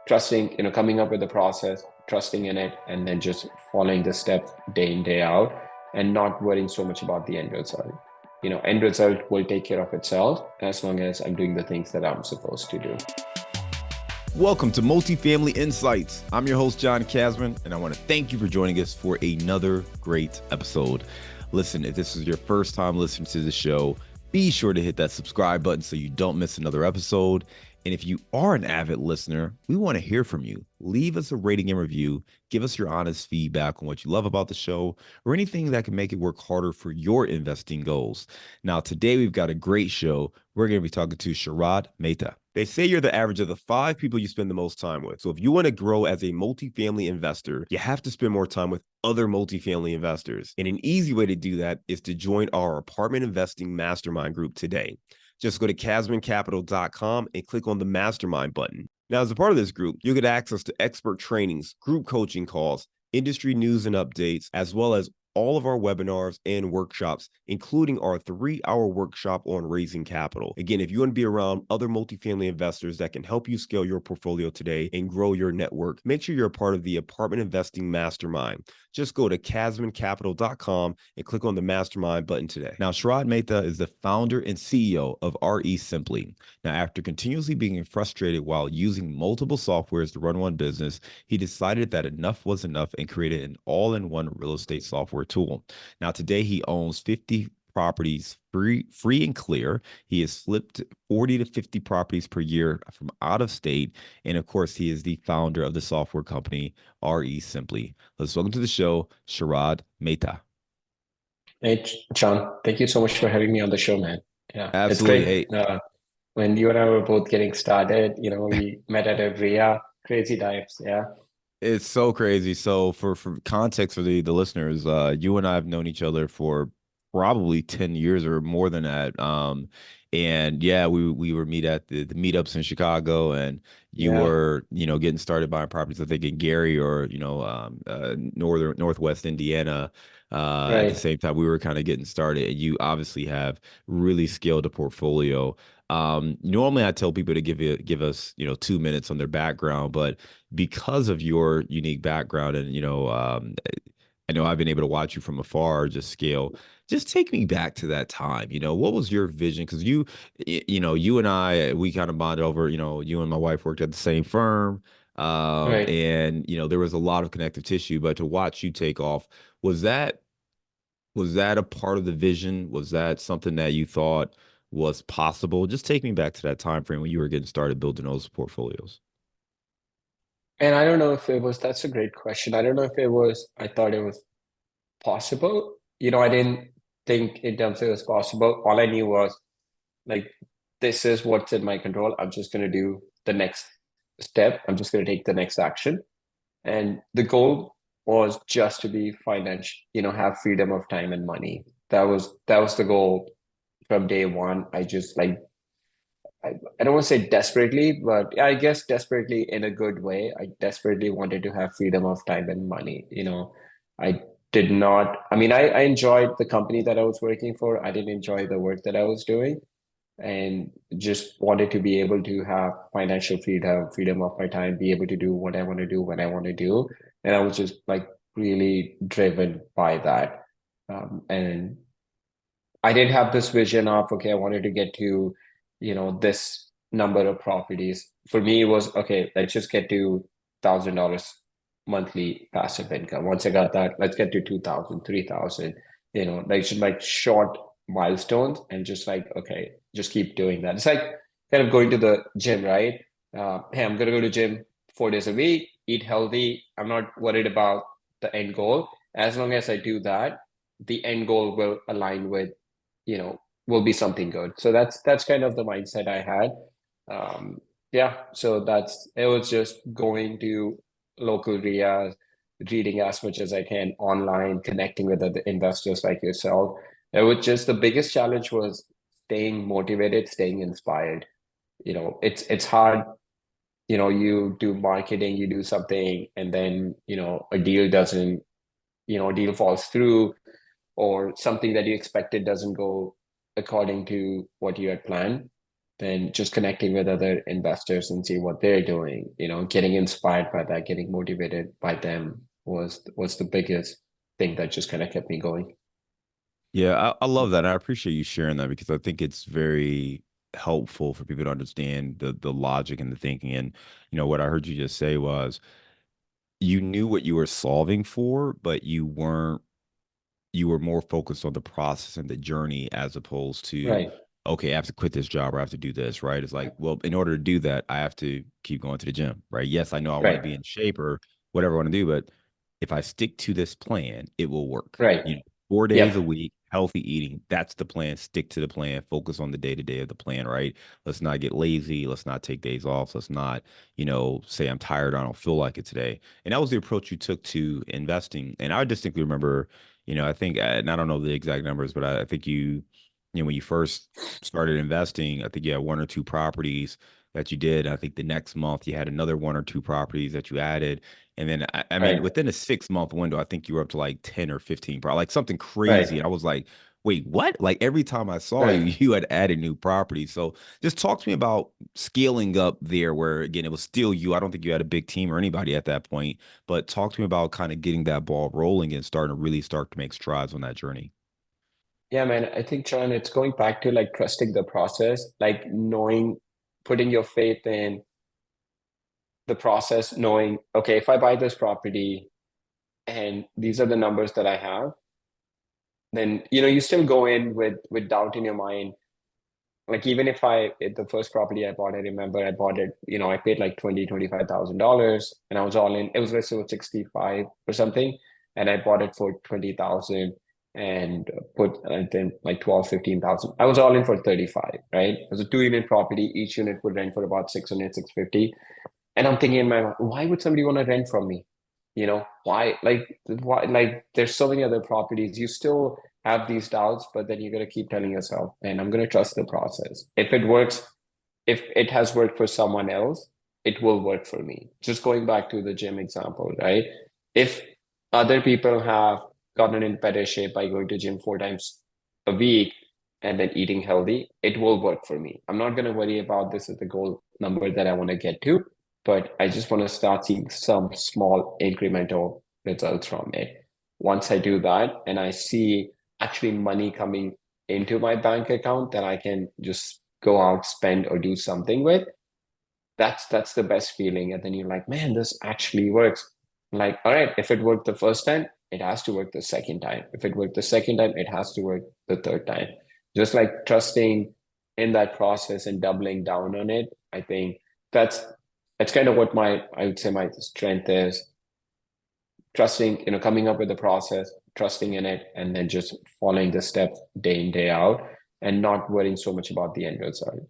trusting, coming up with the process, trusting in it, and then just following the steps day in, day out, and not worrying so much about the end result. End result will take care of itself as long as I'm doing the things that I'm supposed to do. Welcome to Multifamily Insights. I'm your host, John Casman, and I want to thank you for joining us for another great episode. Listen, if this is your first time listening to the show, be sure to hit that subscribe button so you don't miss another episode. And if you are an avid listener, we want to hear from you. Leave us a rating and review. Give us your honest feedback on what you love about the show or anything that can make it work harder for your investing goals. Now, today we've got a great show. We're going to be talking to Sharad Mehta. They say you're the average of the 5 people you spend the most time with. So if you want to grow as a multifamily investor, you have to spend more time with other multifamily investors. And an easy way to do that is to join our apartment investing mastermind group today. Just go to casmancapital.com and click on the mastermind button. Now, as a part of this group, you'll get access to expert trainings, group coaching calls, industry news and updates, as well as all of our webinars and workshops, including our 3-hour workshop on raising capital. Again, if you want to be around other multifamily investors that can help you scale your portfolio today and grow your network, make sure you're a part of the Apartment Investing Mastermind. Just go to casmancapital.com and click on the mastermind button today. Now, Sharad Mehta is the founder and CEO of REsimpli. Now, after continuously being frustrated while using multiple softwares to run one business, he decided that enough was enough and created an all-in-one real estate software tool. Now, today he owns 50 properties free and clear. He has flipped 40 to 50 properties per year from out of state. And of course, he is the founder of the software company REsimpli. Let's welcome to the show, Sharad Mehta. Hey, John, thank you so much for having me on the show, man. Yeah, Absolutely. it's great. When you and I were both getting started, we met at a REIA, crazy times. Yeah. It's so crazy. So for context for the listeners, you and I have known each other for probably 10 years or more than that. And yeah, we were meet at the meetups in Chicago, and you Yeah. were, getting started buying properties, I think in Gary or, Northwest Indiana. At the Right. same time, we were kind of getting started, and you obviously have really scaled a portfolio. Normally I tell people to give us, 2 minutes on their background, but because of your unique background and, I know I've been able to watch you from afar, just scale. Just take me back to that time. What was your vision? Because you and I, we kind of bonded over, you and my wife worked at the same firm. Right. And, there was a lot of connective tissue, but to watch you take off, was that was that a part of the vision? Was that something that you thought was possible? Just take me back to that time frame when you were getting started building those portfolios. And I don't know if that's a great question. I don't know if I thought it was possible. I didn't think in terms of it was possible. All I knew was like, this is what's in my control. I'm just going to do the next step. I'm just going to take the next action. And the goal was just to be financial, have freedom of time and money. That was the goal from day one. I don't want to say desperately, but yeah, I guess desperately in a good way. I desperately wanted to have freedom of time and money. I did not, I mean, I enjoyed the company that I was working for. I didn't enjoy the work that I was doing, and just wanted to be able to have financial freedom, freedom of my time, be able to do what I want to do when I want to do. And I was just like really driven by that. And I did have this vision of, okay, I wanted to get to, this number of properties. For me, it was, okay, let's just get to $1,000 monthly passive income. Once I got that, let's get to 2,000, 3,000. Like just like short milestones, and just like, okay, just keep doing that. It's like kind of going to the gym, right? Hey, I'm going to go to gym 4 days a week, eat healthy. I'm not worried about the end goal. As long as I do that, the end goal will align with, will be something good. So that's kind of the mindset I had. Yeah, so that's it. Was just going to local RIAs, reading as much as I can online, connecting with other investors like yourself. It was just the biggest challenge was staying motivated, staying inspired. It's hard. You do marketing, you do something, and then a deal doesn't, a deal falls through, or something that you expected doesn't go according to what you had planned. then just connecting with other investors and see what they're doing, getting inspired by that, getting motivated by them was the biggest thing that just kind of kept me going. Yeah, I love that. I appreciate you sharing that because I think it's very helpful for people to understand the logic and the thinking. And what I heard you just say was you knew what you were solving for, but you were more focused on the process and the journey as opposed to, Right, okay, I have to quit this job or I have to do this, right? It's like, well, in order to do that, I have to keep going to the gym, right? Yes, I know I want to right, be in shape or whatever I want to do, but if I stick to this plan, it will work. right. 4 days a Yep, week, healthy eating, that's the plan. Stick to the plan, focus on the day to day of the plan, right? Let's not get lazy. Let's not take days off. Let's not, say I'm tired. I don't feel like it today. And that was the approach you took to investing. And I distinctly remember I think, and I don't know the exact numbers, but I think when you first started investing, I think you had one or two properties that you did. I think the next month you had another one or two properties that you added. And then, I mean, right, within a 6 month window, I think you were up to like 10 or 15, like something crazy. right, And I was like, wait, what? Like every time I saw you, right. you had added new properties. So just talk to me about scaling up there where, again, it was still you. I don't think you had a big team or anybody at that point, but talk to me about kind of getting that ball rolling and starting to really start to make strides on that journey. Yeah, man, I think, John, it's going back to like trusting the process, like knowing, putting your faith in the process, knowing, okay, if I buy this property and these are the numbers that I have, then you still go in with doubt in your mind. Like even if the first property I bought, I remember I bought it, I paid like $25,000 and I was all in. It was listed for 65 or something, and I bought it for 20,000 and put I think like 12, 15,000. I was all in for 35, right? It was a 2 unit property. Each unit would rent for about 600, 650. And I'm thinking in my mind, why would somebody want to rent from me? Why? Like, there's so many other properties. You still have these doubts, but then you're going to keep telling yourself, and I'm going to trust the process. If it works, if it has worked for someone else, it will work for me. Just going back to the gym example, right? If other people have gotten in better shape by going to gym 4 times a week and then eating healthy, it will work for me. I'm not going to worry about this as the goal number that I want to get to, but I just want to start seeing some small incremental results from it. Once I do that and I see actually money coming into my bank account that I can just go out, spend, or do something with, that's the best feeling. And then you're like, man, this actually works. Like, all right, if it worked the first time, it has to work the second time. If it worked the second time, it has to work the third time. Just like trusting in that process and doubling down on it. I think that's that's kind of what I would say my strength is. Trusting, coming up with the process, trusting in it, and then just following the steps day in, day out, and not worrying so much about the end result.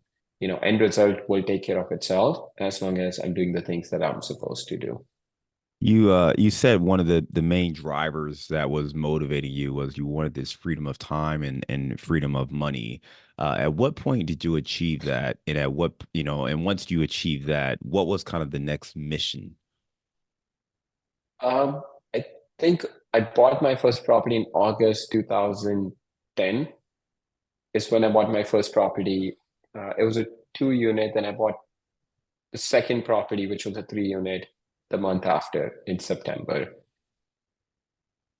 End result will take care of itself as long as I'm doing the things that I'm supposed to do. You said one of the main drivers that was motivating you was you wanted this freedom of time and freedom of money. At what point did you achieve that? And at what, and once you achieve that, what was kind of the next mission? Um, I think I bought my first property in August 2010 is when I bought my first property. It was a 2 unit, then I bought the second property, which was a 3 unit, the month after in September.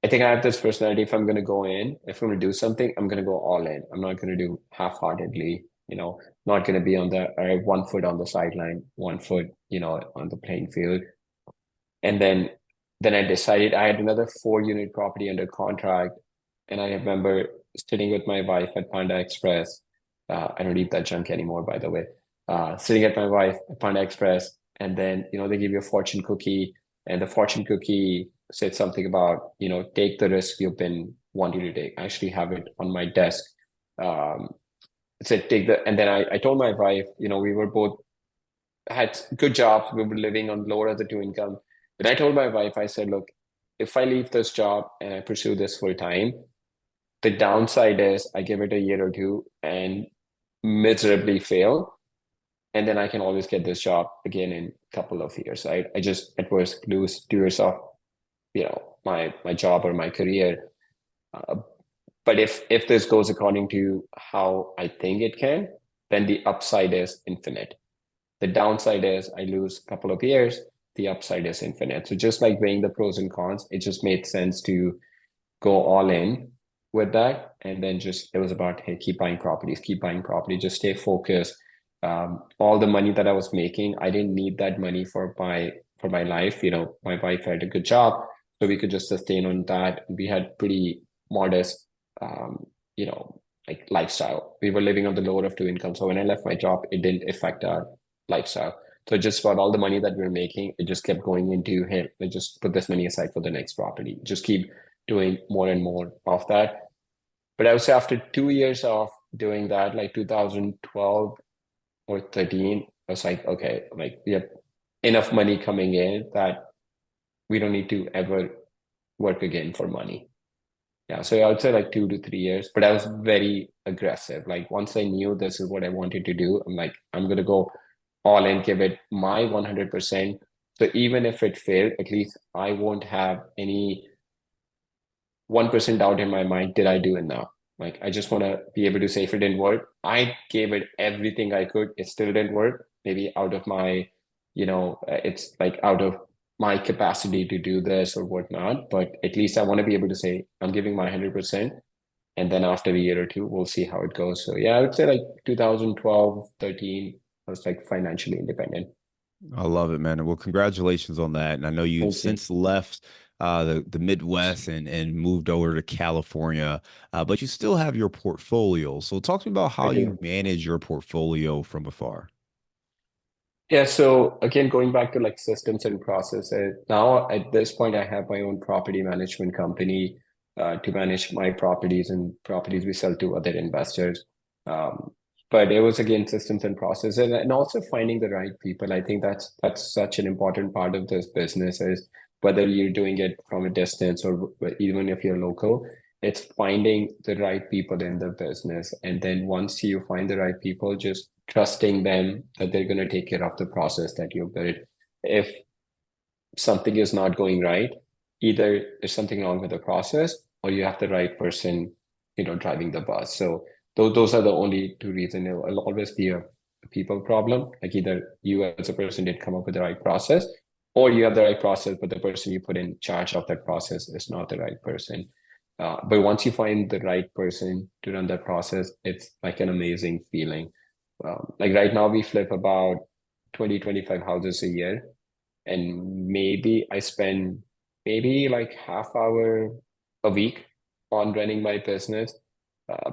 I think I have this personality. If I'm going to go in, if I'm going to do something, I'm going to go all in. I'm not going to do half-heartedly, not going to be on the 1 foot on the sideline, 1 foot, on the playing field. And then I decided I had another 4 unit property under contract. And I remember sitting with my wife at Panda Express. I don't eat that junk anymore, by the way. Sitting at my wife at Panda Express, and then they give you a fortune cookie, and the fortune cookie said something about take the risk you've been wanting to take. I actually have it on my desk. Um, it said take the, and then I told my wife, we were both had good jobs. We were living on lower of the two income. But I told my wife, I said, look, if I leave this job and I pursue this full time, the downside is I give it a year or two and miserably fail. And then I can always get this job again in a couple of years. I just at worst lose 2 years of, my job or my career. But if this goes according to how I think it can, then the upside is infinite. The downside is I lose a couple of years, the upside is infinite. So just like weighing the pros and cons, it just made sense to go all in with that. And then just it was about, hey, keep buying property, just stay focused. All the money that I was making, I didn't need that money for my life. My wife had a good job, so we could just sustain on that. We had pretty modest, you know, like lifestyle. We were living on the lower of two incomes. So when I left my job, it didn't affect our lifestyle. So just about all the money that we were making, it just kept going into, hey, let's just put this money aside for the next property. Just keep doing more and more of that. But I would say after 2 years of doing that, like 2012 or 13, I was like, okay, like we have enough money coming in that we don't need to ever work again for money. Yeah, so I would say like 2 to 3 years, but I was very aggressive. Like once I knew this is what I wanted to do, I'm like, I'm gonna go all in, give it my 100%. So even if it failed, at least I won't have any 1% doubt in my mind, did I do enough? Like, I just want to be able to say if it didn't work, I gave it everything I could. It still didn't work. Maybe out of my, it's like out of my capacity to do this or whatnot. But at least I want to be able to say, I'm giving my 100%. And then after a year or two, we'll see how it goes. So yeah, I would say like 2012, 13, I was like financially independent. I love it, man. Well, congratulations on that. And I know you've Thank you. since left the Midwest and moved over to California, but you still have your portfolio. So talk to me about I how you do. manage your portfolio from afar. Yeah, so again, going back to like systems and processes, now at this point, I have my own property management company to manage my properties and properties we sell to other investors. Um, but it was again systems and processes, and also finding the right people. I think that's such an important part of this business is whether you're doing it from a distance or even if you're local, it's finding the right people in the business. And then once you find the right people, just trusting them that they're going to take care of the process that you built. If something is not going right, either there's something wrong with the process or you have the right person, driving the bus. So those are the only two reasons. It'll always be a people problem. Like either you as a person didn't come up with the right process, or you have the right process, but the person you put in charge of that process is not the right person. But once you find the right person to run that process, it's like an amazing feeling. Like right now, we flip about 20, 25 houses a year, and maybe I spend maybe like half hour a week on running my business.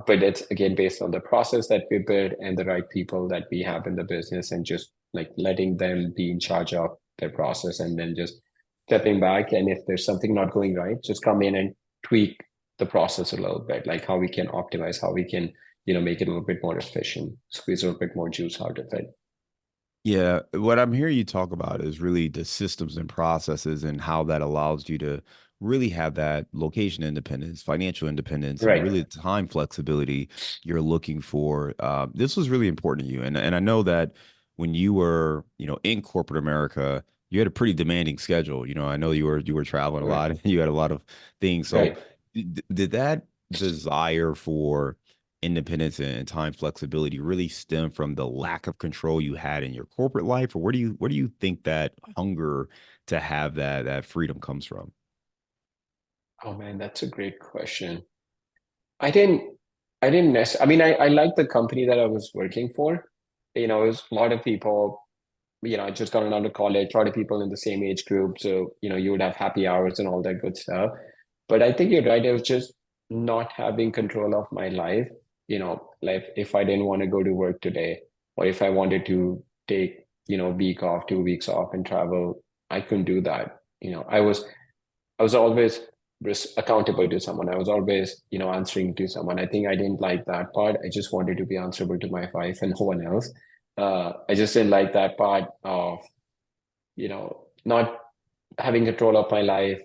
But it's again based on the process that we build and the right people that we have in the business, and just like letting them be in charge of their process, and then just stepping back. And if there's something not going right, just come in and tweak the process a little bit, like how we can optimize, how we can, make it a little bit more efficient, squeeze a little bit more juice out of it. Yeah, what I'm hearing you talk about is really the systems and processes and how that allows you to really have that location independence, financial independence, and Right. really the time flexibility you're looking for. This was really important to you, and I know that when you were, in corporate America, you had a pretty demanding schedule. I know you were traveling a Right. lot, and you had a lot of things. So, Right. did that desire for independence and time flexibility really stem from the lack of control you had in your corporate life, or where do you think that hunger to have that freedom comes from? Oh man, that's a great question. I didn't I didn't necessarily, I mean, I liked the company that I was working for. It was a lot of people, I just got out of college, a lot of people in the same age group. So, you would have happy hours and all that good stuff. But I think you're right. It was just not having control of my life. Like if I didn't want to go to work today, or if I wanted to take, a week off, 2 weeks off and travel, I couldn't do that. I was always accountable to someone. I was always, answering to someone. I think I didn't like that part. I just wanted to be answerable to my wife and no one else. I just didn't like that part of, not having control of my life.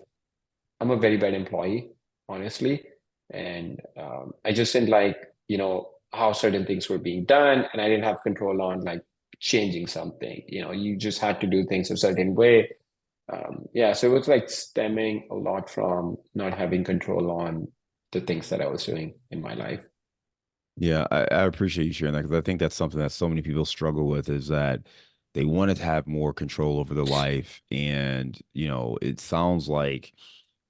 I'm a very bad employee, honestly. And I just didn't like, how certain things were being done. And I didn't have control on like changing something. You just had to do things a certain way. Yeah, so it was like stemming a lot from not having control on the things that I was doing in my life. Yeah, I appreciate you sharing that because I think that's something that so many people struggle with is that they want to have more control over their life. And, it sounds like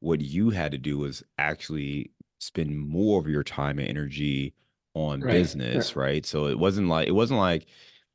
what you had to do was actually spend more of your time and energy on Right. business, right? So it wasn't like,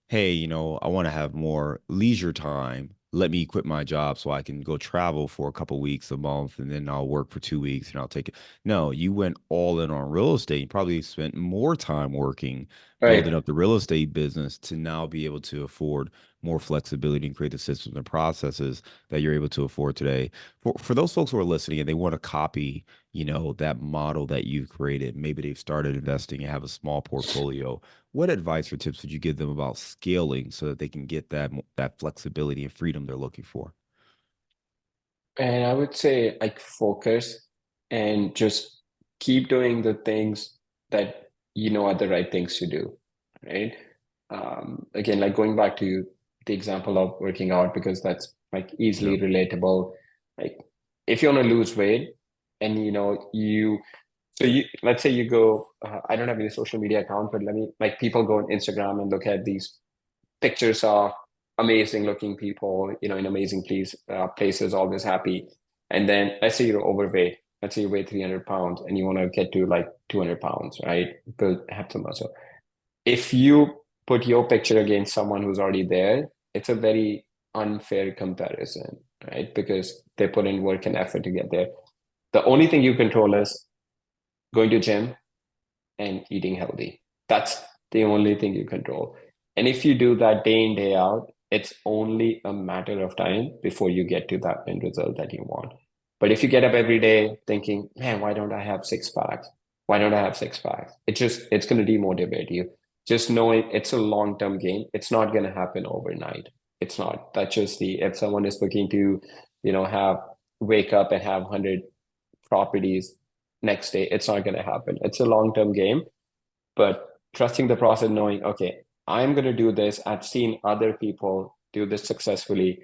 hey, I want to have more leisure time. Let me quit my job so I can go travel for a couple weeks a month and then I'll work for 2 weeks and I'll take it. No, you went all in on real estate. You probably spent more time working, building Right. up the real estate business to now be able to afford more flexibility and create the systems and processes that you're able to afford today. For those folks who are listening and they want to copy, that model that you've created, maybe they've started investing and have a small portfolio. What advice or tips would you give them about scaling so that they can get that flexibility and freedom they're looking for? And I would say like focus and just keep doing the things that you know are the right things to do, right? Again, like going back to the example of working out because that's like easily Yep. relatable. Like if you want to lose weight and you let's say you go, I don't have any social media account, but let me like people go on Instagram and look at these pictures of amazing looking people, in amazing places, always happy. And then let's say you're overweight. Let's say you weigh 300 pounds and you want to get to like 200 pounds, right? Have some muscle. If you put your picture against someone who's already there, it's a very unfair comparison, right? Because they put in work and effort to get there. The only thing you control is going to gym and eating healthy. That's the only thing you control. And if you do that day in, day out, it's only a matter of time before you get to that end result that you want. But if you get up every day thinking, man, why don't I have six packs? Why don't I have six packs? It's going to demotivate you. Just knowing it's a long-term game. It's not going to happen overnight. It's not. That's just if someone is looking to, have wake up and have 100 properties next day, it's not going to happen. It's a long-term game, but trusting the process, knowing, okay, I'm going to do this. I've seen other people do this successfully.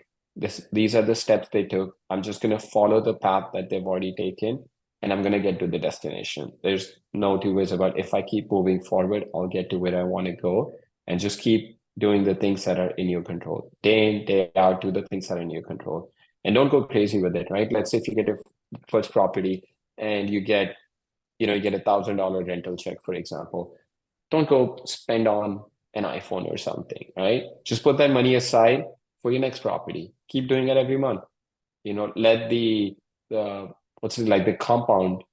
These are the steps they took. I'm just going to follow the path that they've already taken, and I'm going to get to the destination. There's no two ways about it. If I keep moving forward, I'll get to where I want to go, and just keep doing the things that are in your control. Day in, day out, do the things that are in your control. And don't go crazy with it, right? Let's say if you get your first property and you get $1,000 rental check, for example. Don't go spend on an iPhone or something, right? Just put that money aside for your next property. Keep doing it every month. Let the what's it like the compound,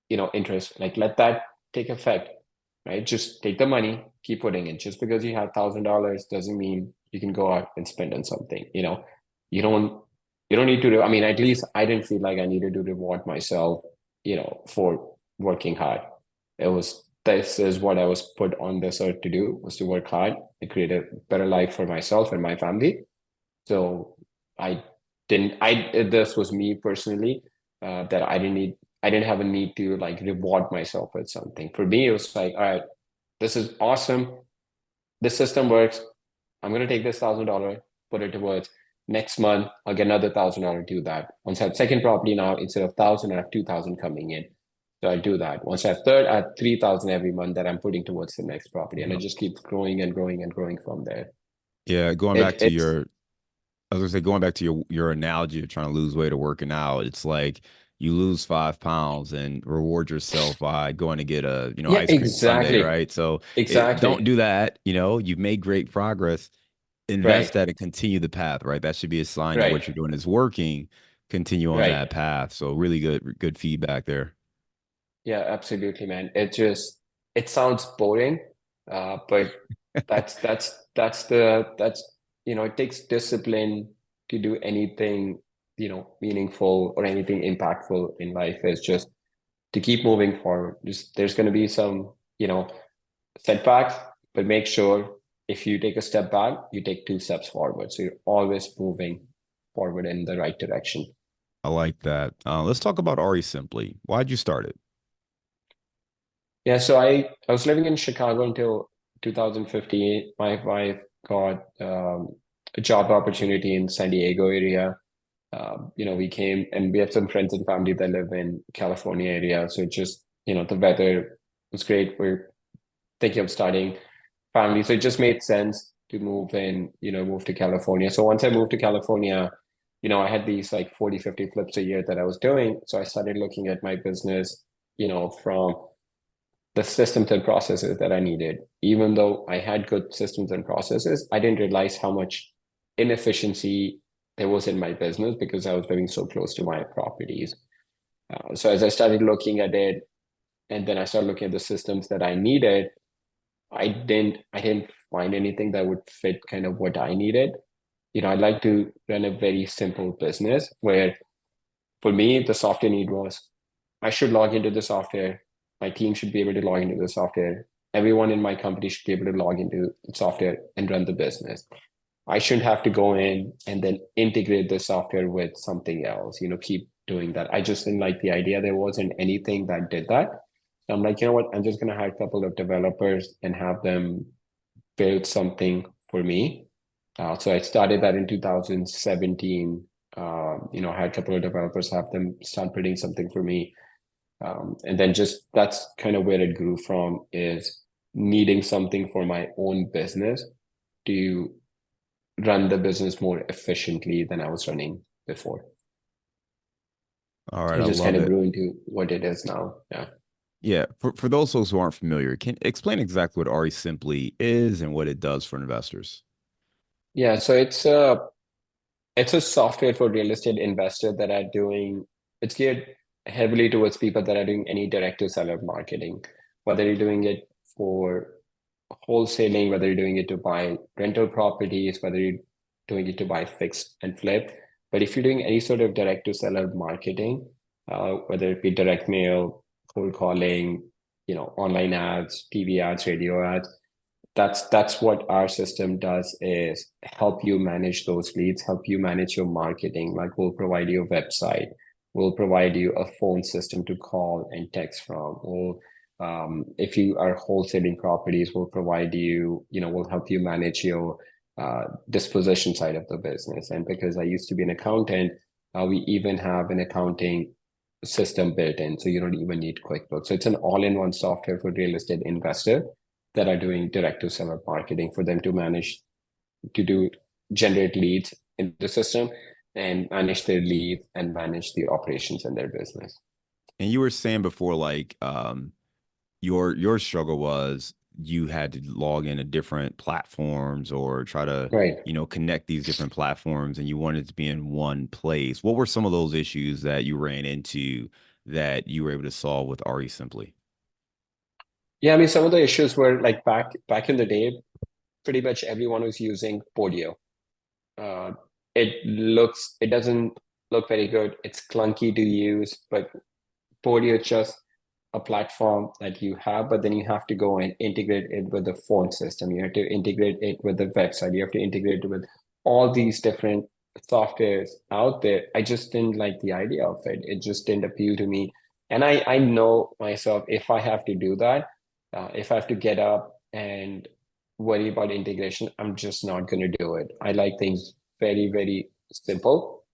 interest, like let that take effect, right? Just take the money, keep putting it. Just because you have $1,000 doesn't mean you can go out and spend on something. You don't you don't need to. I mean, at least I didn't feel like I needed to reward myself, for working hard. This is what I was put on this earth to do, was to work hard and create a better life for myself and my family. So I this was me personally, that I didn't have a need to like reward myself with something. For me, it was like, all right, this is awesome. This system works. I'm going to take this $1,000, put it towards next month. I'll get another $1,000 to do that. Once I have second property now, instead of 1,000, I have 2,000 coming in. So I do that. Once I have third, I have 3,000 every month that I'm putting towards the next property. And it Yep. just keeps growing and growing and growing from there. Yeah, going It back to it's your I was gonna say, going back to your analogy of trying to lose weight or working out, it's like you lose 5 pounds and reward yourself by going to get a Yeah, ice cream sundae, exactly. right? So don't Exactly. do that. You've made great progress. Right. Invest that and continue the path, right? That should be a sign that what Right. you're doing is working. Continue on Right. that path. So really good feedback there. Yeah, absolutely, man. It sounds boring, but it takes discipline to do anything, meaningful or anything impactful in life. Is just to keep moving forward. Just there's going to be some, setbacks, but make sure if you take a step back, you take two steps forward. So you're always moving forward in the right direction. I like that. Let's talk about REsimpli. Why'd you start it? Yeah, so I was living in Chicago until 2015. My wife got a job opportunity in San Diego area. We came and we have some friends and family that live in California area. So it just, the weather was great. thinking of starting family. So it just made sense to move in, move to California. So once I moved to California, I had these like 40, 50 flips a year that I was doing. So I started looking at my business, from the systems and processes that I needed. Even though I had good systems and processes, I didn't realize how much inefficiency there was in my business because I was living so close to my properties. So as I started looking at it, and then I started looking at the systems that I needed, I didn't find anything that would fit kind of what I needed. I'd like to run a very simple business where for me the software need was I should log into the software. My team should be able to log into the software. Everyone in my company should be able to log into the software and run the business. I shouldn't have to go in and then integrate the software with something else, keep doing that. I just didn't like the idea. There wasn't anything that did that. So I'm like, you know what? I'm just going to hire a couple of developers and have them build something for me. So I started that in 2017. I had a couple of developers have them start building something for me. And then just that's kind of where it grew from is needing something for my own business to run the business more efficiently than I was running before. All right, It I just kind love of it. grew into what it is now. Yeah. Yeah, for those folks who aren't familiar, can explain exactly what REsimpli is and what it does for investors. Yeah. So it's a software for real estate investors that are doing, it's geared heavily towards people that are doing any direct to seller marketing, whether you're doing it for wholesaling, whether you're doing it to buy rental properties, whether you're doing it to buy fix and flip. But if you're doing any sort of direct to seller marketing, whether it be direct mail, cold calling, online ads, TV ads, radio ads, that's what our system does is help you manage those leads, help you manage your marketing. Like we'll provide you a website, we'll provide you a phone system to call and text from. If you are wholesaling properties, we'll provide you, we'll help you manage your disposition side of the business. And because I used to be an accountant, we even have an accounting system built in, so you don't even need QuickBooks. So it's an all-in-one software for real estate investor that are doing direct to seller marketing for them to manage to do generate leads in the system and manage their leads and manage the operations in their business. And you were saying before, like, your struggle was you had to log into different platforms or try to, Right. connect these different platforms, and you wanted to be in one place. What were some of those issues that you ran into that you were able to solve with REsimpli? Yeah, I mean, some of the issues were like back in the day, pretty much everyone was using Podio. Uh, it doesn't look very good. It's clunky to use, but Podio is just a platform that you have, but then you have to go and integrate it with the phone system. You have to integrate it with the website. You have to integrate it with all these different softwares out there. I just didn't like the idea of it. It just didn't appeal to me. And I know myself, if I have to do that, if I have to get up and worry about integration, I'm just not going to do it. I like things very, very simple.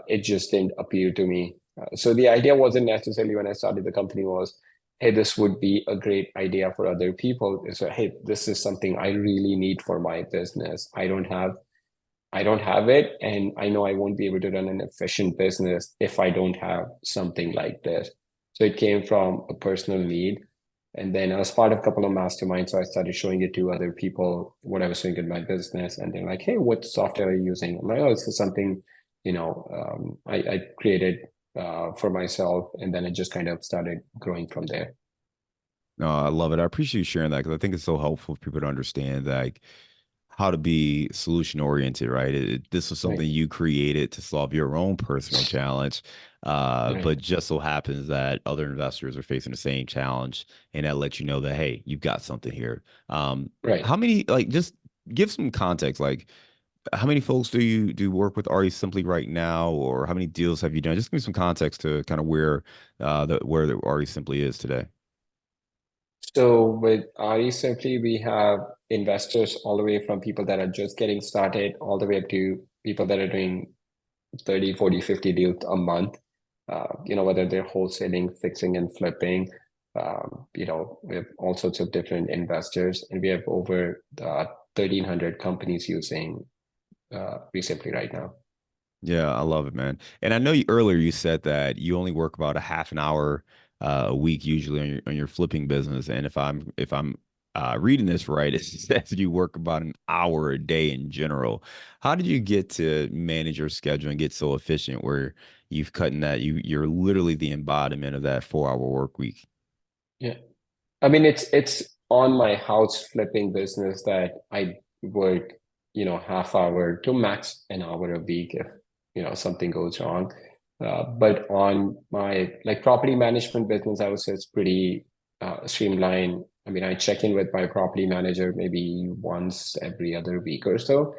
It just didn't appeal to me. So the idea wasn't necessarily when I started the company was, hey, this would be a great idea for other people. So, hey, this is something I really need for my business. I don't have it, and I know I won't be able to run an efficient business if I don't have something like this. So it came from a personal need. And then I was part of a couple of masterminds. So I started showing it to other people, what I was doing in my business. And they're like, hey, what software are you using? I'm like, oh, this is something, I created for myself. And then it just kind of started growing from there. No, I love it. I appreciate you sharing that because I think it's so helpful for people to understand that, like, how to be solution oriented, right? This was Right. something you created to solve your own personal challenge, Right. but just so happens that other investors are facing the same challenge, and that lets you know that hey, you've got something here. Right. How many, like, just give some context, like how many folks do you work with REsimpli right now, or how many deals have you done? Just give me some context to kind of where the REsimpli is today. So with REsimpli, we have investors all the way from people that are just getting started, all the way up to people that are doing 30, 40, 50 deals a month, whether they're wholesaling, fixing and flipping. We have all sorts of different investors, and we have over 1,300 companies using REsimpli right now. Yeah, I love it, man. And I know earlier you said that you only work about a half an hour a week usually on your flipping business. And if I'm reading this right, it says you work about an hour a day in general. How did you get to manage your schedule and get so efficient where you've cut in that you're literally the embodiment of that 4 hour work week? Yeah. I mean, it's on my house flipping business that I work, half hour to max an hour a week if, something goes wrong. But on my like property management business, I would say it's pretty streamlined. I mean, I check in with my property manager maybe once every other week or so,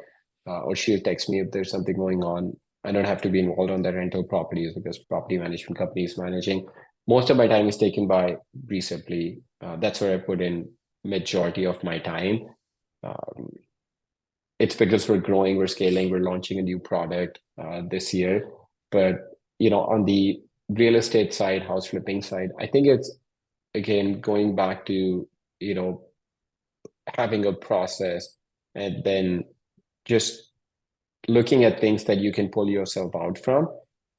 or she'll text me if there's something going on. I don't have to be involved on the rental properties because property management company is managing. Most of my time is taken by REsimpli. That's where I put in majority of my time. Um, it's because we're growing, we're scaling, we're launching a new product this year. But on the real estate side, house flipping side, I think it's again going back to having a process and then just looking at things that you can pull yourself out from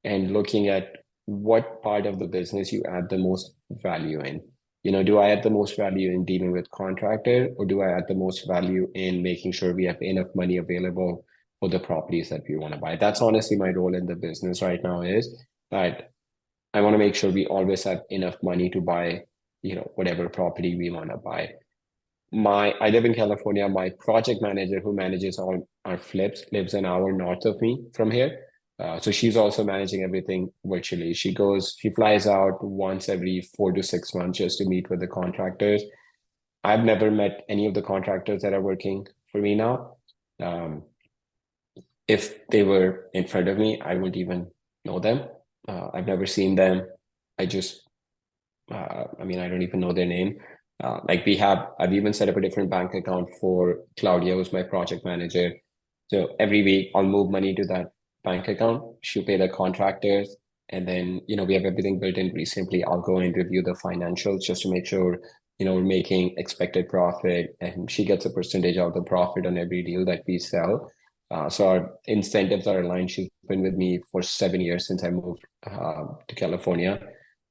and looking at what part of the business you add the most value in. Do I add the most value in dealing with contractor, or do I add the most value in making sure we have enough money available for the properties that we want to buy? That's honestly my role in the business right now, is that I want to make sure we always have enough money to buy, whatever property we want to buy. I live in California. My project manager, who manages all our flips, lives an hour north of me from here. So she's also managing everything virtually. She flies out once every 4 to 6 months just to meet with the contractors. I've never met any of the contractors that are working for me now. Um, if they were in front of me, I wouldn't even know them. I've never seen them. I just I mean, I don't even know their name. I've even set up a different bank account for Claudia, who's my project manager. So every week I'll move money to that bank account. She'll pay the contractors. And then, we have everything built in recently. I'll go and review the financials just to make sure, we're making expected profit. And she gets a percentage of the profit on every deal that we sell. So our incentives are aligned. She's been with me for 7 years since I moved to California.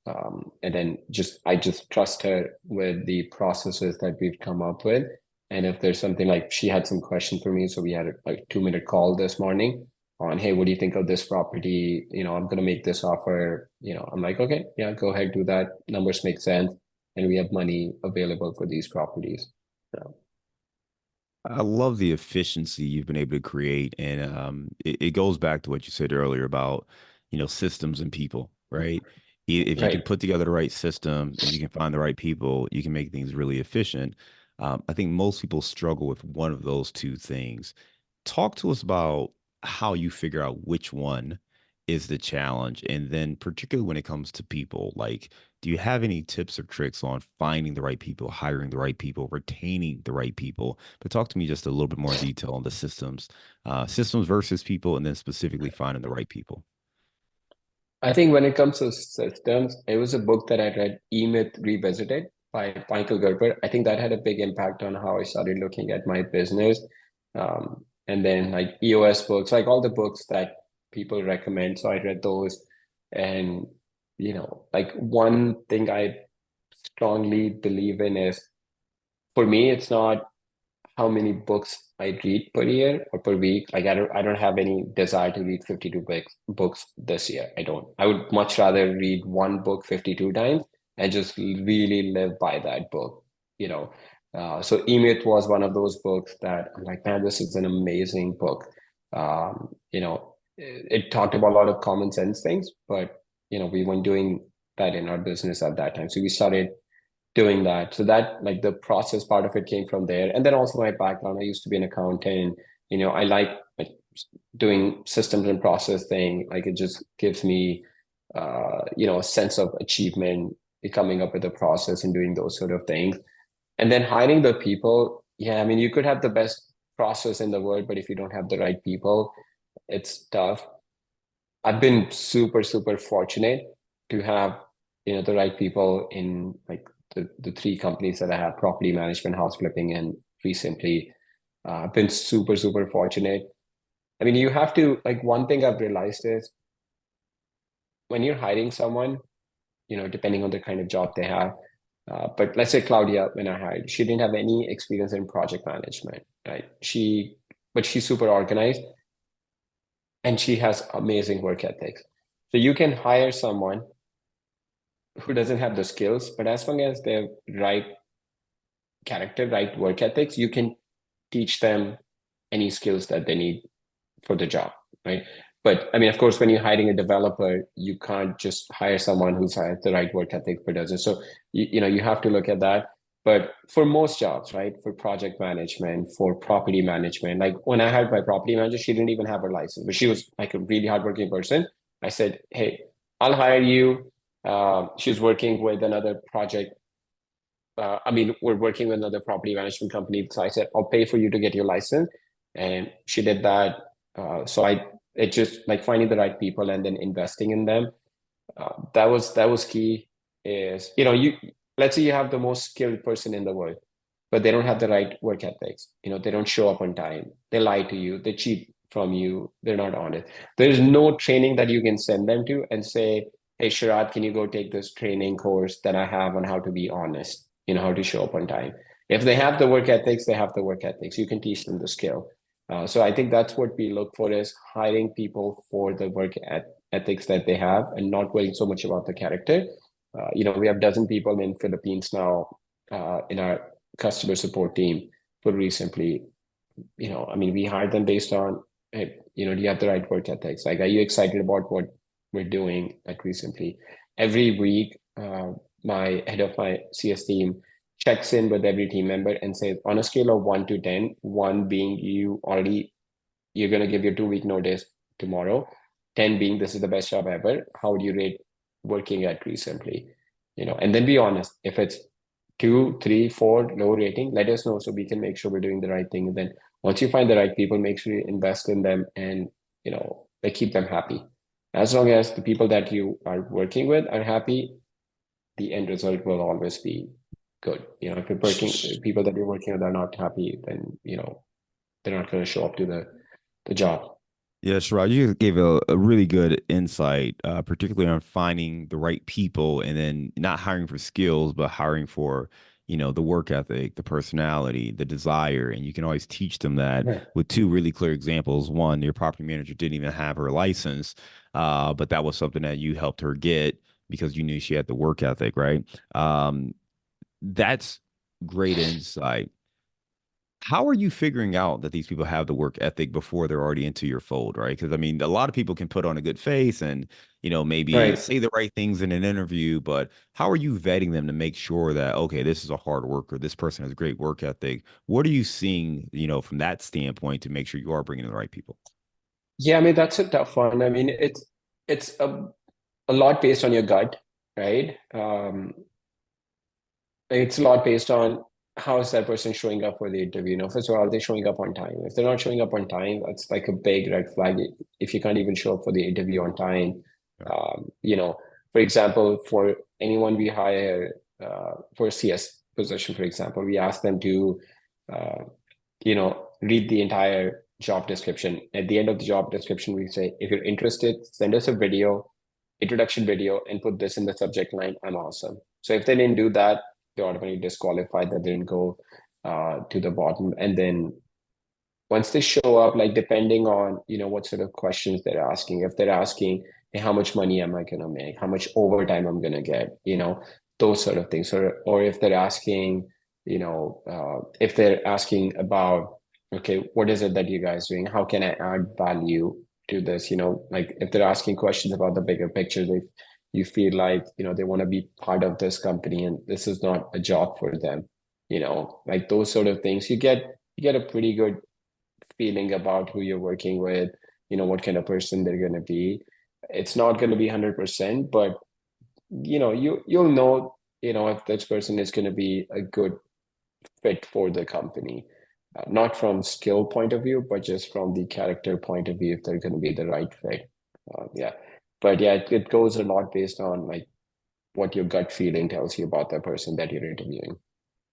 And then I just trust her with the processes that we've come up with. And if there's something, like she had some questions for me, so we had a like 2 minute call this morning on, hey, what do you think of this property? I'm gonna make this offer. I'm like, okay, yeah, go ahead, do that. Numbers make sense, and we have money available for these properties. So, I love the efficiency you've been able to create, and it goes back to what you said earlier about systems and people, right? If you can right. put together the right system, if you can find the right people, you can make things really efficient. I think most people struggle with one of those two things. Talk to us about how you figure out which one is the challenge, and then particularly when it comes to people, like, do you have any tips or tricks on finding the right people, hiring the right people, retaining the right people? But talk to me just a little bit more detail on the systems versus people, and then specifically finding the right people. I think when it comes to systems, it was a book that I read, E-Myth Revisited by Michael Gerber. I think that had a big impact on how I started looking at my business. And then like EOS books, like all the books that people recommend. So I read those. And, like one thing I strongly believe in is, for me, it's not how many books I read per year or per week. Like I don't have any desire to read 52 books this year. I don't. I would much rather read one book 52 times and just really live by that book, you know. So E-Myth was one of those books that I'm like, man, this is an amazing book. It talked about a lot of common sense things, but we weren't doing that in our business at that time. So we started doing that. So that, like, the process part of it came from there. And then also my background, I used to be an accountant. I like doing systems and process thing. Like it just gives me a sense of achievement, coming up with a process and doing those sort of things. And then hiring the people, yeah, I mean, you could have the best process in the world, but if you don't have the right people, it's tough. I've been super, super fortunate to have, the right people in like the three companies that I have, property management, house flipping, and REsimpli. I've been super, super fortunate. I mean, you have to, like, one thing I've realized is when you're hiring someone, depending on the kind of job they have, but let's say Claudia, when I hired, she didn't have any experience in project management, right? But she's super organized and she has amazing work ethics. So you can hire someone who doesn't have the skills, but as long as they're right character, right work ethics, you can teach them any skills that they need for the job, right? But I mean, of course, when you're hiring a developer, you can't just hire someone who's has the right work ethic but doesn't. So you have to look at that. But for most jobs, right, for project management, for property management, like when I hired my property manager, she didn't even have her license, but she was like a really hardworking person. I said, "Hey, I'll hire you." She was working with another project. I mean, we're working with another property management company. So I said, I'll pay for you to get your license. And she did that. It just like finding the right people and then investing in them. That was key is, let's say you have the most skilled person in the world, but they don't have the right work ethics. They don't show up on time. They lie to you. They cheat from you. They're not honest. There's no training that you can send them to and say, hey, Sharad, can you go take this training course that I have on how to be honest, how to show up on time. If they have the work ethics, they have the work ethics. You can teach them the skill. So I think that's what we look for is hiring people for the ethics that they have and not worrying so much about the character. We have a dozen people in Philippines now in our customer support team for REsimpli. I mean, we hire them based on, hey, do you have the right work ethics? Like, are you excited about what we're doing at REsimpli? Every week, my head of my CS team checks in with every team member and says, on a scale of 1 to 10, 1 being you're going to give your 2-week notice tomorrow, 10 being this is the best job ever, how would you rate working at REsimpli? And then be honest. If it's 2, 3, 4 low rating, let us know so we can make sure we're doing the right thing. And then once you find the right people, make sure you invest in them and like keep them happy. As long as the people that you are working with are happy, the end result will always be good. If you're working, people that you're working with are not happy, then they're not going to show up to the job. Yeah, Sharad, you gave a really good insight, particularly on finding the right people and then not hiring for skills, but hiring for, the work ethic, the personality, the desire. And you can always teach them that Yeah. with two really clear examples. One, your property manager didn't even have her license, but that was something that you helped her get because you knew she had the work ethic, right? That's great insight. How are you figuring out that these people have the work ethic before they're already into your fold, right? Because I mean, a lot of people can put on a good face and, maybe Right. say the right things in an interview, but how are you vetting them to make sure that, okay, this is a hard worker, this person has great work ethic? What are you seeing, from that standpoint to make sure you are bringing in the right people? Yeah, I mean, that's a tough one. I mean, it's a lot based on your gut, right? It's a lot based on how is that person showing up for the interview. First of all, are they showing up on time? If they're not showing up on time, that's like a big red flag. If you can't even show up for the interview on time, Yeah. for example, for anyone we hire for a CS position, for example, we ask them to, uh, read the entire job description. At the end of the job description, we say, if you're interested, send us a video, introduction video, and put this in the subject line. I'm awesome. So if they didn't do that, they're automatically disqualified. That didn't go to the bottom. And then once they show up, like depending on what sort of questions they're asking, if they're asking, hey, how much money am I gonna make, how much overtime I'm gonna get, those sort of things, or if they're asking, if they're asking about, okay, what is it that you guys doing, how can I add value to this, like if they're asking questions about the bigger picture, if you feel like they want to be part of this company and this is not a job for them, like those sort of things, you get a pretty good feeling about who you're working with, what kind of person they're going to be. It's not going to be 100%, but you'll know, if this person is going to be a good fit for the company, not from skill point of view, but just from the character point of view, if they're going to be the right fit. Yeah. But yeah, it goes a lot based on like what your gut feeling tells you about the person that you're interviewing.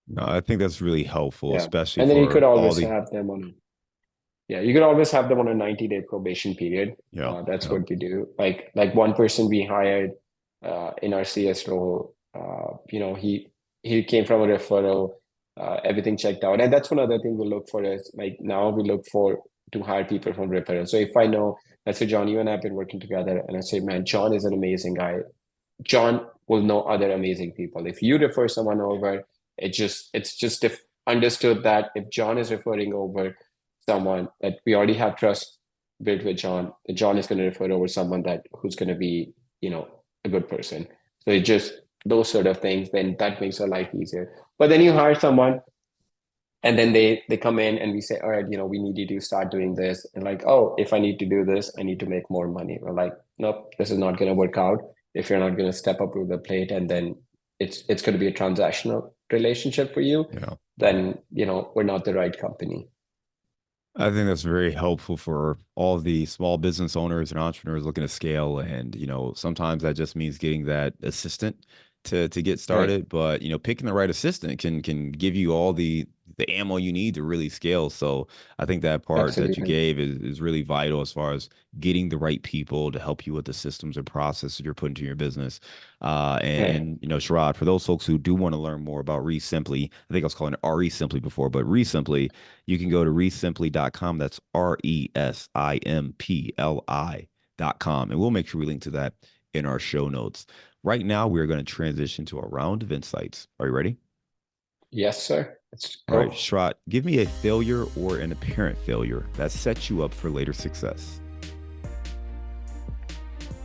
No, I think that's really helpful, Yeah. especially And then you for could all always the, have them on, yeah, you could always have them on a 90-day probation period. yeah, That's yeah, what you do. Like one person we hired in our CS role, he came from a referral, everything checked out. And that's one other thing we look for is like now we look for to hire people from referral. So if I know, let's say John, you and I have been working together, and I say, man, John is an amazing guy. John will know other amazing people. If you refer someone over, it's just if understood that if John is referring over someone that we already have trust built with John, then John is going to refer over someone that who's going to be, a good person. So it just those sort of things, then that makes our life easier. But then you hire someone and then they come in and we say, all right, we need you to start doing this. And like, oh, if I need to do this, I need to make more money. We're like, nope, this is not going to work out if you're not going to step up to the plate. And then it's going to be a transactional relationship for you. yeah. Then we're not the right company. I think that's very helpful for all the small business owners and entrepreneurs looking to scale. And, sometimes that just means getting that assistant to get Right. started. But, picking the right assistant can give you all the ammo you need to really scale. So I think that part that you Absolutely. gave is really vital as far as getting the right people to help you with the systems and processes you're putting to your business. Right. Sharad, for those folks who do want to learn more about REsimpli, I think I was calling it REsimpli before, but REsimpli, you can go to REsimpli.com. That's RESIMPLI.com. And we'll make sure we link to that in our show notes. Right now, we're going to transition to a round of insights. Are you ready? Yes, sir. Let's All right, go. Shrat, give me a failure or an apparent failure that sets you up for later success.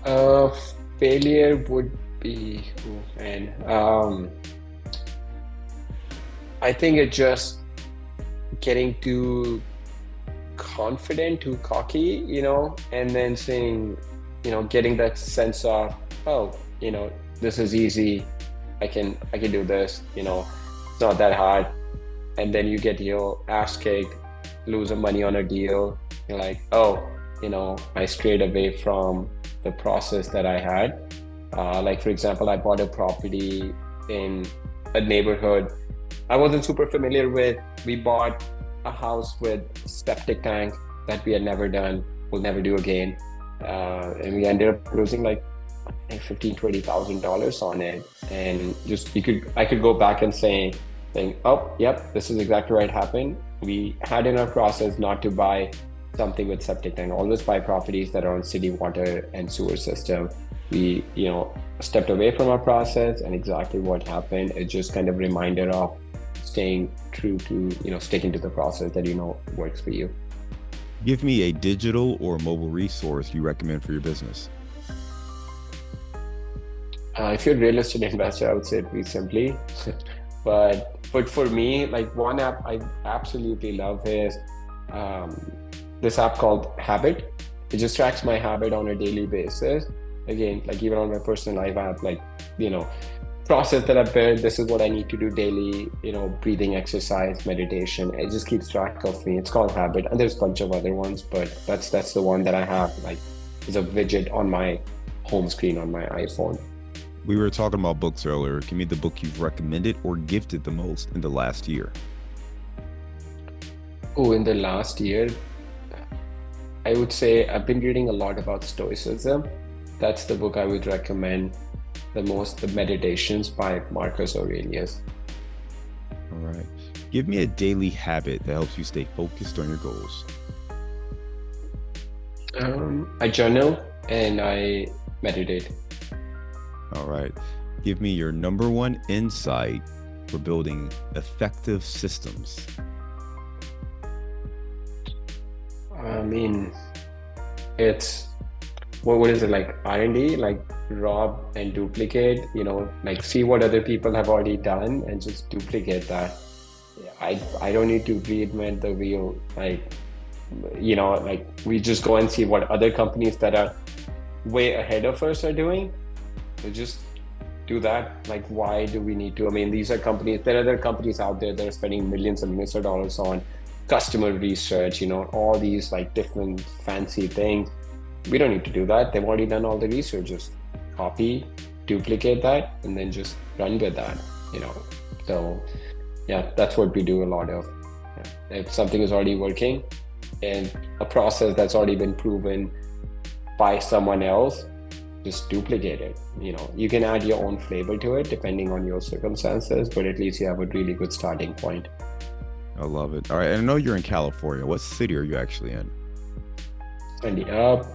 Uh, Failure would be, oh, man. I think it just getting too confident, too cocky, and then saying, getting that sense of, oh, this is easy. I can do this, it's not that hard. And then you get your ass kicked, lose some money on a deal. You're like, oh, I strayed away from the process that I had. Like, for example, I bought a property in a neighborhood I wasn't super familiar with. We bought a house with septic tank that we had never done, will never do again. And we ended up losing like I think $15,000-$20,000 on it. And just I could go back and saying, oh, yep, this is exactly what happened. We had in our process not to buy something with septic tank, always buy properties that are on city water and sewer system. We, stepped away from our process, and exactly what happened. It's just kind of reminder of staying true to, sticking to the process that works for you. Give me a digital or mobile resource you recommend for your business. If you're a real estate investor, I would say REsimpli. but for me, like one app I absolutely love is this app called Habit. It just tracks my habit on a daily basis. Again, like even on my personal life, I have like, process that I built. This is what I need to do daily, breathing exercise, meditation. It just keeps track of me. It's called Habit. And there's a bunch of other ones, but that's the one that I have like is a widget on my home screen on my iPhone. We were talking about books earlier. Give me the book you've recommended or gifted the most in the last year. Oh, in the last year, I would say I've been reading a lot about Stoicism. That's the book I would recommend the most, The Meditations by Marcus Aurelius. All right. Give me a daily habit that helps you stay focused on your goals. I journal and I meditate. All right. Give me your number one insight for building effective systems. I mean, it's what is it like R&D, like rob and duplicate, like see what other people have already done and just duplicate that. I don't need to reinvent the wheel. Like, like we just go and see what other companies that are way ahead of us are doing. So just do that. Like, why do we need to? I mean, these are companies, there are other companies out there that are spending millions and millions of dollars on customer research, all these like different fancy things. We don't need to do that. They've already done all the research. Just copy, duplicate that and then just run with that, you know. So yeah, that's what we do a lot of. Yeah. If something is already working and a process that's already been proven by someone else, just duplicate it. You know, you can add your own flavor to it depending on your circumstances, but at least you have a really good starting point. I love it. All right. And I know you're in California. What city are you actually in?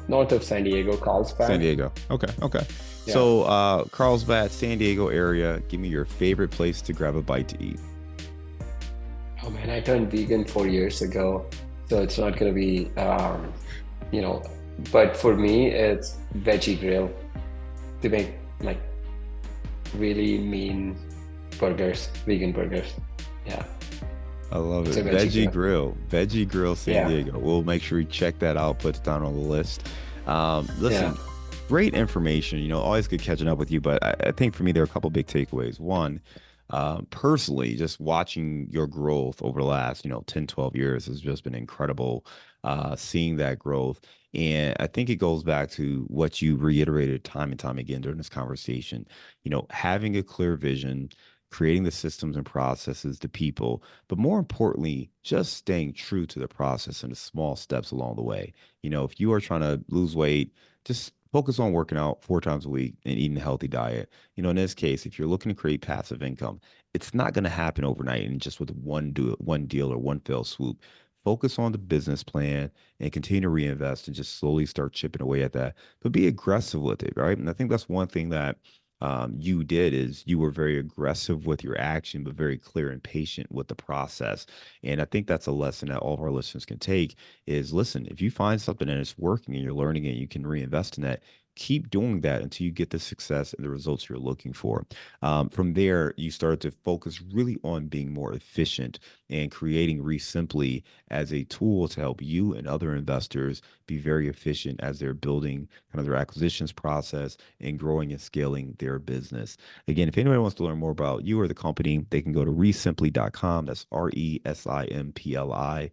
North of San Diego, San Carlsbad. Diego. Okay. Okay. Yeah. So, Carlsbad, San Diego area. Give me your favorite place to grab a bite to eat. Oh man, I turned vegan 4 years ago, so it's not gonna be, you know, but for me, it's veggie grill. They make like really mean burgers, vegan burgers. Yeah, I love it's it. a veggie grill. Veggie Grill San Yeah, Diego. We'll make sure we check that out, put it down on the list. yeah, Listen, great information. Always good catching up with you. But I think for me, there are a couple big takeaways. One, personally, just watching your growth over the last, 10, 12 years has just been incredible. Seeing that growth. And I think it goes back to what you reiterated time and time again during this conversation. Having a clear vision, creating the systems and processes, the people, but more importantly, just staying true to the process and the small steps along the way. If you are trying to lose weight, just focus on working out 4 times a week and eating a healthy diet. In this case, if you're looking to create passive income, it's not going to happen overnight and just with one deal or one fell swoop. Focus on the business plan and continue to reinvest and just slowly start chipping away at that, but be aggressive with it, right? And I think that's one thing that you did is you were very aggressive with your action, but very clear and patient with the process. And I think that's a lesson that all of our listeners can take is listen, if you find something and it's working and you're learning it, you can reinvest in that. Keep doing that until you get the success and the results you're looking for. From there, you started to focus really on being more efficient and creating REsimpli as a tool to help you and other investors be very efficient as they're building kind of their acquisitions process and growing and scaling their business. Again, if anybody wants to learn more about you or the company, they can go to resimpli.com. That's RESIMPLI.com.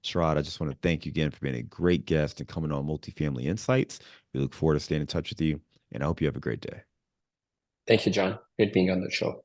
Sharad, I just want to thank you again for being a great guest and coming on Multifamily Insights. We look forward to staying in touch with you, and I hope you have a great day. thank you, John. Great being on the show.